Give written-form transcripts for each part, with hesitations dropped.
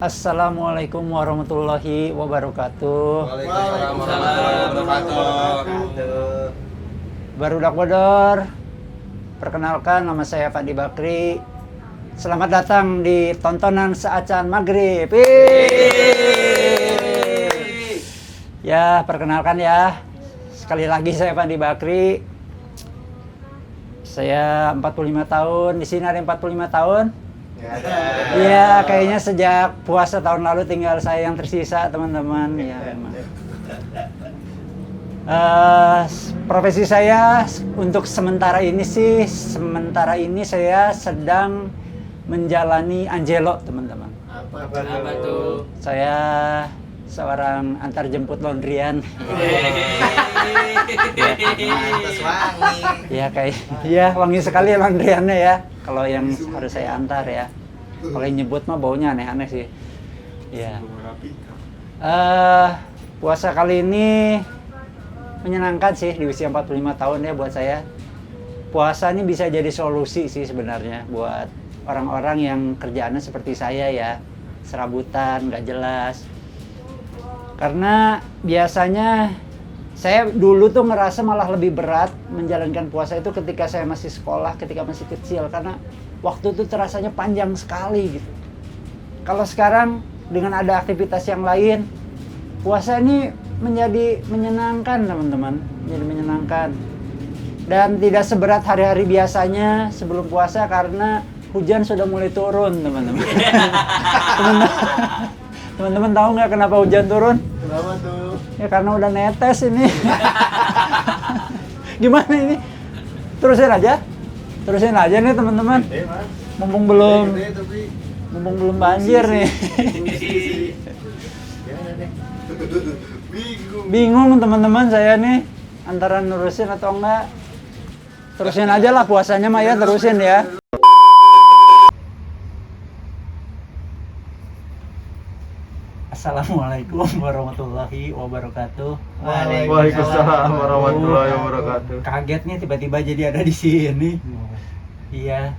Assalamualaikum warahmatullahi wabarakatuh. Waalaikumsalam warahmatullahi wabarakatuh. Barudak Bodor, perkenalkan nama saya Fandi Bakri. Selamat datang di tontonan Seacan Maghrib. Ya, perkenalkan ya. Sekali lagi saya Fandi Bakri. Saya 45 tahun, di sini ada 45 tahun. Iya, kayaknya sejak puasa tahun lalu tinggal saya yang tersisa, teman-teman. Ya, memang. Profesi saya untuk sementara ini saya sedang menjalani Angelo, teman-teman. Apa tuh? Saya seorang antarjemput laundryan. Ya, wangi sekali laundryannya ya. Kalau yang harus saya antar ya. Kalau yang nyebut mah baunya aneh-aneh sih. Ya. Puasa kali ini menyenangkan sih di usia 45 tahun ya buat saya. Puasa ini bisa jadi solusi sih sebenarnya buat orang-orang yang kerjaannya seperti saya ya. Serabutan, nggak jelas. Karena biasanya saya dulu tuh ngerasa malah lebih berat menjalankan puasa itu ketika saya masih sekolah, ketika masih kecil. Karena waktu itu terasanya panjang sekali gitu. Kalau sekarang dengan ada aktivitas yang lain, puasa ini menjadi menyenangkan teman-teman. Menjadi menyenangkan. Dan tidak seberat hari-hari biasanya sebelum puasa karena hujan sudah mulai turun teman-teman. Teman-teman tahu nggak kenapa hujan turun? Kenapa tuh? Ya karena udah netes ini. Gimana ini? Terusin aja nih teman-teman. Mumpung belum banjir nih. Bingung teman-teman saya nih antara nerusin atau enggak. Terusin aja lah puasanya mah ya, terusin ya. Assalamualaikum warahmatullahi wabarakatuh. Waalaikumsalam warahmatullahi wabarakatuh. Kaget nih tiba-tiba jadi ada di sini. Iya,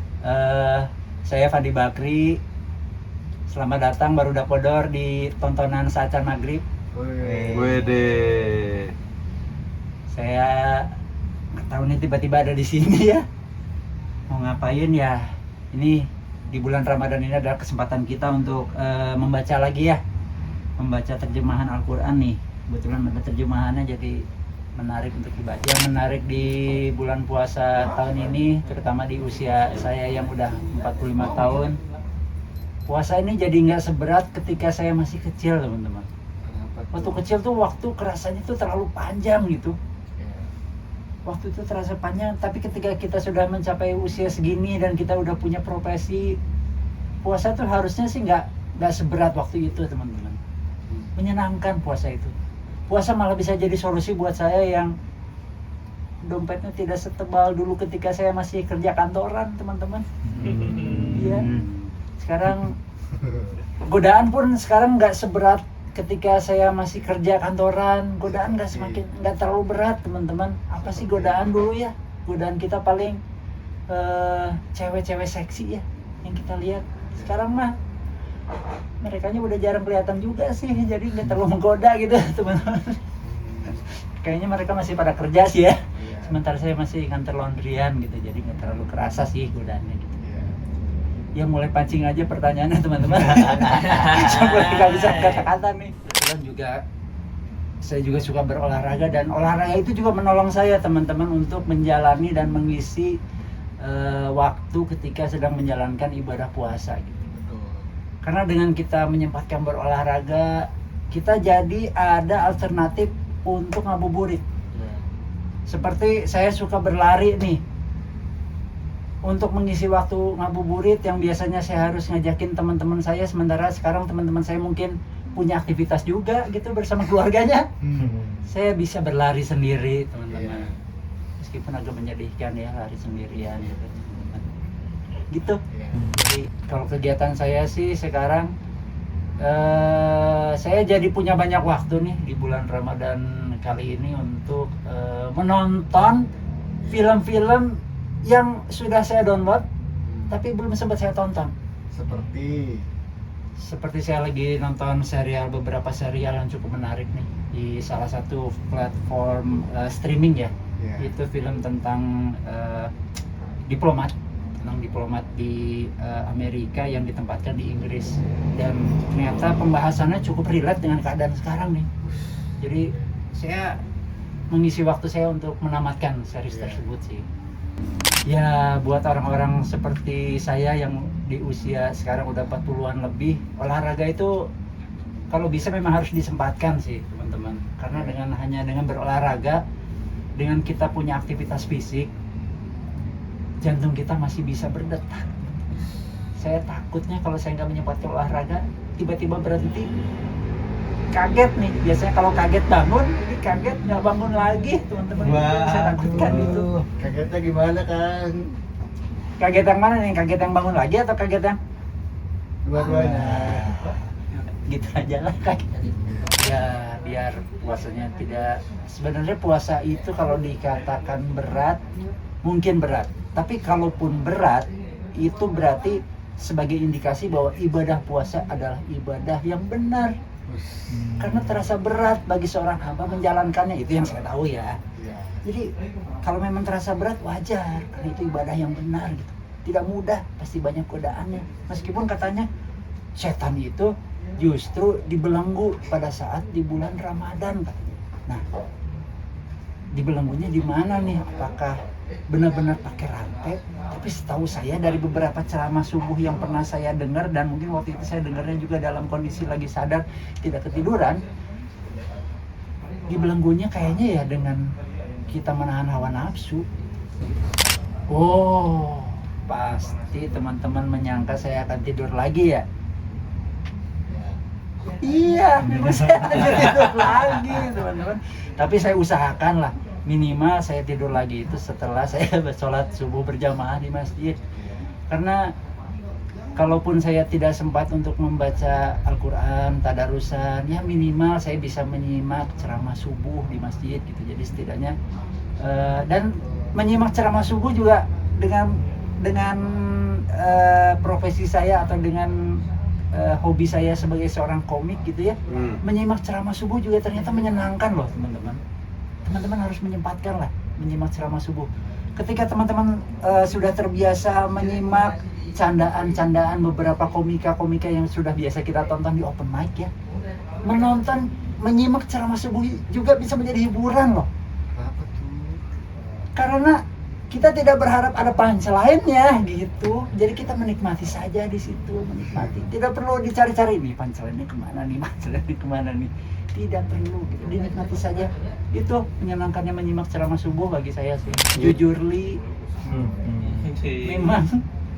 saya Fandi Bakri. Selamat datang Barudak Bodor di tontonan Seacan Maghrib. Wede. Saya nggak tahu nih tiba-tiba ada di sini ya. Mau ngapain ya? Ini di bulan Ramadan ini adalah kesempatan kita untuk membaca lagi ya. Membaca terjemahan Al-Quran nih. Kebetulan ada terjemahannya jadi menarik untuk dibaca. Yang menarik di bulan puasa tahun ini, terutama di usia saya yang udah 45 tahun, puasa ini jadi nggak seberat ketika saya masih kecil teman-teman. Waktu kecil tuh waktu kerasanya tuh terlalu panjang gitu. Waktu itu terasa panjang, tapi ketika kita sudah mencapai usia segini dan kita udah punya profesi, puasa tuh harusnya sih nggak seberat waktu itu teman-teman. Menyenangkan puasa itu. Puasa malah bisa jadi solusi buat saya yang dompetnya tidak setebal dulu ketika saya masih kerja kantoran teman-teman. Iya. Sekarang godaan pun sekarang nggak seberat ketika saya masih kerja kantoran. Godaan nggak terlalu berat teman-teman. Apa sih godaan dulu ya? Godaan kita paling cewek-cewek seksi ya yang kita lihat. Sekarang mah merekanya udah jarang kelihatan juga sih, jadi nggak terlalu menggoda gitu teman-teman. Kayaknya mereka masih pada kerja sih ya. Sementara saya masih kantor laundryan gitu, jadi nggak terlalu kerasa sih godaannya gitu. Ya mulai pancing aja pertanyaannya teman-teman. Sampai nggak bisa kata-kata nih. Kebetulan juga saya juga suka berolahraga dan olahraga itu juga menolong saya teman-teman untuk menjalani dan mengisi waktu ketika sedang menjalankan ibadah puasa gitu. Karena dengan kita menyempatkan berolahraga, kita jadi ada alternatif untuk ngabuburit. Seperti saya suka berlari nih. Untuk mengisi waktu ngabuburit yang biasanya saya harus ngajakin teman-teman saya, sementara sekarang teman-teman saya mungkin punya aktivitas juga gitu bersama keluarganya. Saya bisa berlari sendiri, teman-teman. Meskipun agak menyedihkan ya lari sendirian gitu. Gitu. Jadi kalau kegiatan saya sih sekarang saya jadi punya banyak waktu nih di bulan Ramadan kali ini untuk menonton film-film yang sudah saya download tapi belum sempat saya tonton. Seperti Seperti saya lagi nonton beberapa serial yang cukup menarik nih di salah satu platform streaming ya. Iya. Itu film tentang diplomat di Amerika yang ditempatkan di Inggris, dan ternyata pembahasannya cukup relate dengan keadaan sekarang nih. Jadi saya mengisi waktu saya untuk menamatkan series tersebut sih. Ya buat orang-orang seperti saya yang di usia sekarang udah 40-an lebih, olahraga itu kalau bisa memang harus disempatkan sih teman-teman. Karena hanya dengan berolahraga, dengan kita punya aktivitas fisik, jantung kita masih bisa berdetak. Saya takutnya kalau saya nggak menyempatkan olahraga, tiba-tiba berhenti, kaget nih. Biasanya kalau kaget bangun, ini kaget nggak bangun lagi teman-teman. Saya takutkan itu. Kagetnya gimana, Kang? Kaget yang mana nih? Kaget yang bangun lagi atau kaget yang Dua-duanya. gitu aja lah kaget. Ya biar puasanya tidak, sebenarnya puasa itu kalau dikatakan berat, mungkin berat. Tapi kalaupun berat, itu berarti sebagai indikasi bahwa ibadah puasa adalah ibadah yang benar. Karena terasa berat bagi seorang hamba menjalankannya, itu yang saya tahu ya. Iya. Jadi kalau memang terasa berat wajar, karena itu ibadah yang benar gitu. Tidak mudah, pasti banyak godaannya. Meskipun katanya setan itu justru dibelenggu pada saat di bulan Ramadan katanya. Nah, dibelenggunya di mana nih? Apakah benar-benar pakai rantai? Tapi setahu saya dari beberapa ceramah subuh yang pernah saya dengar, dan mungkin waktu itu saya dengarnya juga dalam kondisi lagi sadar, tidak ketiduran, dibelenggunya kayaknya ya dengan kita menahan hawa nafsu. Oh, pasti teman-teman menyangka saya akan tidur lagi ya. Iya, memang saya akan tidur lagi teman-teman. Tapi saya usahakan lah, minimal saya tidur lagi itu setelah saya sholat subuh berjamaah di masjid. Karena kalaupun saya tidak sempat untuk membaca Al-Quran, tadarusan, ya minimal saya bisa menyimak ceramah subuh di masjid gitu. Jadi setidaknya dan menyimak ceramah subuh juga dengan profesi saya atau dengan hobi saya sebagai seorang komik gitu ya. Menyimak ceramah subuh juga ternyata menyenangkan loh teman-teman. Teman-teman harus menyempatkan lah menyimak ceramah subuh. Ketika teman-teman sudah terbiasa menyimak candaan-candaan beberapa komika-komika yang sudah biasa kita tonton di open mic ya, menyimak ceramah subuh juga bisa menjadi hiburan loh. Kenapa tuh? Karena kita tidak berharap ada punchline-nya gitu. Jadi kita menikmati saja di situ, menikmati. Tidak perlu dicari-cari nih punchline-nya kemana nih. Tidak perlu, gitu. Dinikmati saja. Itu menyenangkannya menyimak ceramah subuh bagi saya sih. Jujurly, memang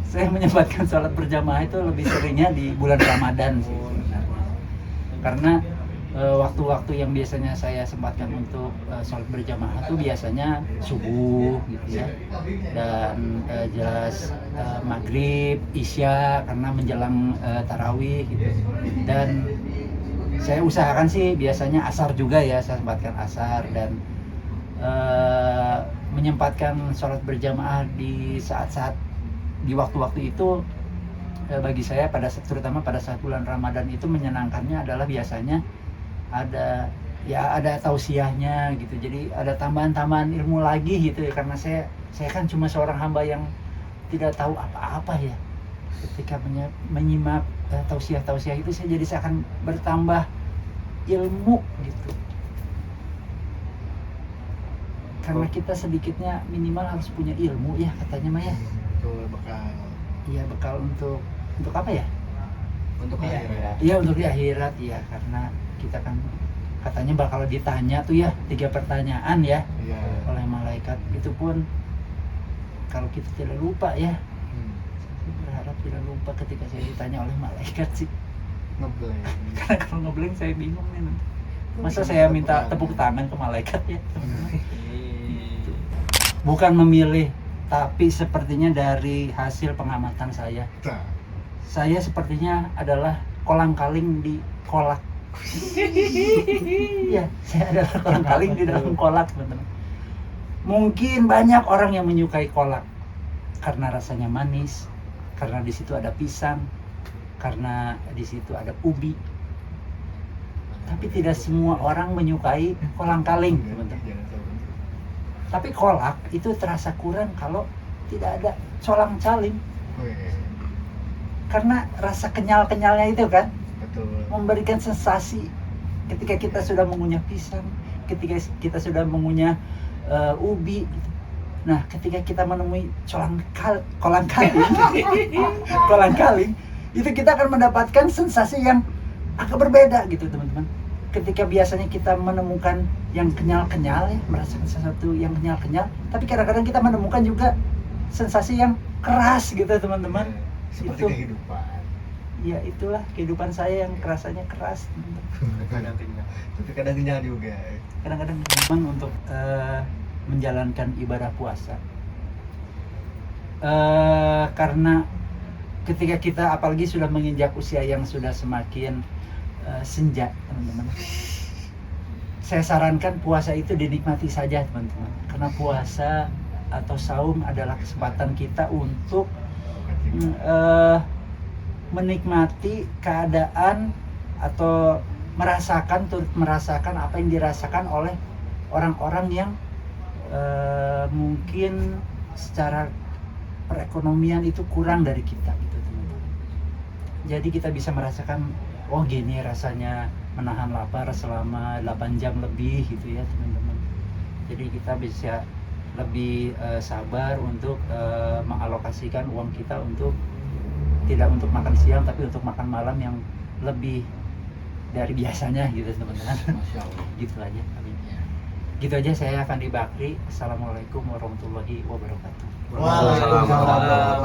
saya menyempatkan sholat berjamaah itu lebih seringnya di bulan Ramadan sih sebenarnya. Karena waktu-waktu yang biasanya saya sempatkan untuk sholat berjamaah itu biasanya subuh gitu ya, dan jelas maghrib, isya karena menjelang tarawih gitu. Dan saya usahakan sih biasanya asar juga ya, saya sempatkan asar, dan menyempatkan sholat berjamaah di saat-saat di waktu-waktu itu bagi saya terutama pada saat bulan Ramadan itu menyenangkannya adalah biasanya ada tausiahnya gitu. Jadi ada tambahan-tambahan ilmu lagi gitu ya, karena saya kan cuma seorang hamba yang tidak tahu apa-apa ya. Ketika menyimak tausiah itu saya jadi seakan bertambah ilmu gitu. Karena kita sedikitnya minimal harus punya ilmu ya katanya Maya. Betul, bekal. Iya, bekal untuk apa ya? Untuk akhirat. Iya, untuk di akhirat ya, karena kita kan katanya bakal ditanya tuh ya 3 pertanyaan ya Iya. oleh malaikat. Itu pun kalau kita tidak lupa ya. Saya berharap tidak lupa ketika saya ditanya oleh malaikat sih. Ngeblank. Karena kalau ngeblank saya bingung nih nanti. Masa saya minta tepuk tangan ke malaikat ya? Gitu. Bukan memilih, tapi sepertinya dari hasil pengamatan saya sepertinya adalah kolang-kaling di kolak. Iya, saya adalah kolang-kaling di dalam kolak teman-teman. Mungkin banyak orang yang menyukai kolak karena rasanya manis, karena di situ ada pisang, karena di situ ada ubi. Tapi tidak semua orang menyukai kolang-kaling, teman-teman. Jangan sampai. Tapi kolak itu terasa kurang kalau tidak ada colang-caling. Oh, iya. Karena rasa kenyal-kenyalnya itu kan Betul. memberikan sensasi ketika kita sudah mengunyah pisang, ketika kita sudah mengunyah ubi gitu. Nah, ketika kita menemui kolang-kaling, itu kita akan mendapatkan sensasi yang agak berbeda gitu, teman-teman. Ketika biasanya kita menemukan yang kenyal-kenyal ya, merasakan sesuatu yang kenyal-kenyal, tapi kadang-kadang kita menemukan juga sensasi yang keras gitu, teman-teman. Seperti Itu. kehidupan. Ya itulah kehidupan saya yang rasanya keras, teman-teman. Kadang kenyang. Tapi kadang kenyang juga. Kadang-kadang memang untuk menjalankan ibadah puasa, karena ketika kita apalagi sudah menginjak usia yang sudah semakin senja, teman-teman, saya sarankan puasa itu dinikmati saja, teman-teman, karena puasa atau saum adalah kesempatan kita untuk menikmati keadaan atau turut merasakan apa yang dirasakan oleh orang-orang yang mungkin secara perekonomian itu kurang dari kita gitu, teman-teman. Jadi kita bisa merasakan, oh gini rasanya menahan lapar selama 8 jam lebih gitu ya, teman-teman. Jadi kita bisa lebih sabar untuk mengalokasikan uang kita untuk tidak untuk makan siang tapi untuk makan malam yang lebih dari biasanya gitu, teman-teman. Masya Allah. Gitu aja. Amin. Gitu aja, saya Fandi Bakri. Assalamualaikum warahmatullahi wabarakatuh. Waalaikumsalam.